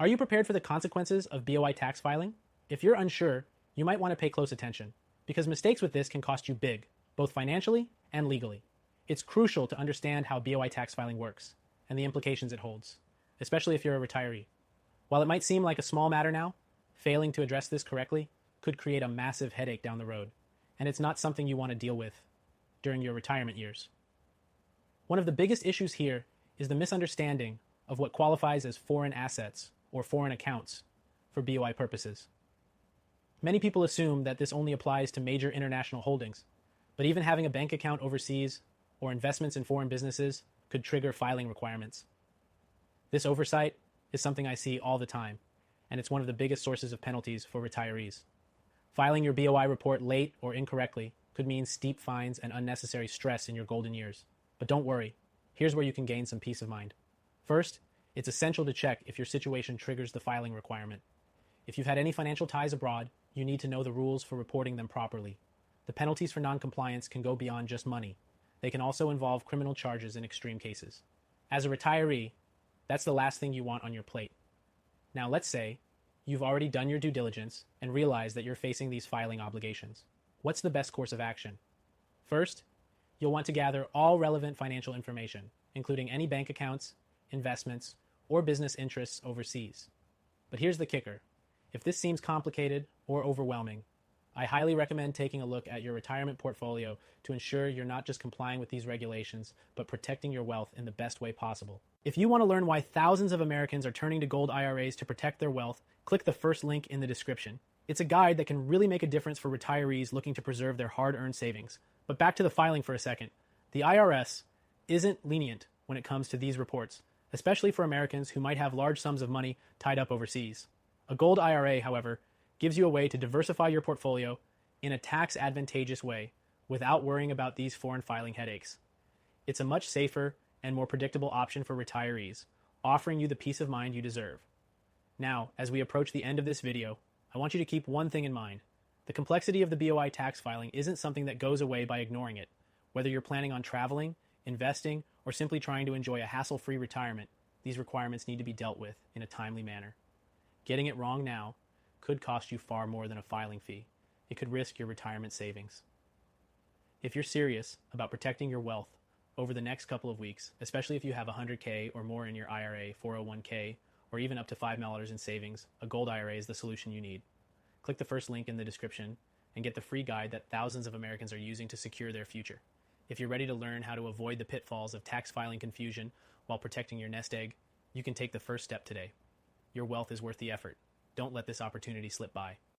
Are you prepared for the consequences of BOI tax filing? If you're unsure, you might want to pay close attention, because mistakes with this can cost you big, both financially and legally. It's crucial to understand how BOI tax filing works and the implications it holds, especially if you're a retiree. While it might seem like a small matter now, failing to address this correctly could create a massive headache down the road, and it's not something you want to deal with during your retirement years. One of the biggest issues here is the misunderstanding of what qualifies as foreign assets or foreign accounts for BOI purposes. Many people assume that this only applies to major international holdings, but even having a bank account overseas or investments in foreign businesses could trigger filing requirements. This oversight is something I see all the time, and it's one of the biggest sources of penalties for retirees. Filing your BOI report late or incorrectly could mean steep fines and unnecessary stress in your golden years. But don't worry, here's where you can gain some peace of mind. First, it's essential to check if your situation triggers the filing requirement. If you've had any financial ties abroad, you need to know the rules for reporting them properly. The penalties for noncompliance can go beyond just money. They can also involve criminal charges in extreme cases. As a retiree, that's the last thing you want on your plate. Now let's say you've already done your due diligence and realize that you're facing these filing obligations. What's the best course of action? First, you'll want to gather all relevant financial information, including any bank accounts, investments, or business interests overseas. But here's the kicker. If this seems complicated or overwhelming, I highly recommend taking a look at your retirement portfolio to ensure you're not just complying with these regulations, but protecting your wealth in the best way possible. If you want to learn why thousands of Americans are turning to gold IRAs to protect their wealth, click the first link in the description. It's a guide that can really make a difference for retirees looking to preserve their hard-earned savings. But back to the filing for a second. The IRS isn't lenient when it comes to these reports, especially for Americans who might have large sums of money tied up overseas. A gold IRA, however, gives you a way to diversify your portfolio in a tax-advantageous way without worrying about these foreign filing headaches. It's a much safer and more predictable option for retirees, offering you the peace of mind you deserve. Now, as we approach the end of this video, I want you to keep one thing in mind. The complexity of the BOI tax filing isn't something that goes away by ignoring it. Whether you're planning on traveling, investing, or simply trying to enjoy a hassle-free retirement, these requirements need to be dealt with in a timely manner. Getting it wrong now could cost you far more than a filing fee. It could risk your retirement savings. If you're serious about protecting your wealth over the next couple of weeks, especially if you have $100K or more in your IRA, 401K, or even up to $5 in savings, a gold IRA is the solution you need. Click the first link in the description and get the free guide that thousands of Americans are using to secure their future. If you're ready to learn how to avoid the pitfalls of tax filing confusion while protecting your nest egg, you can take the first step today. Your wealth is worth the effort. Don't let this opportunity slip by.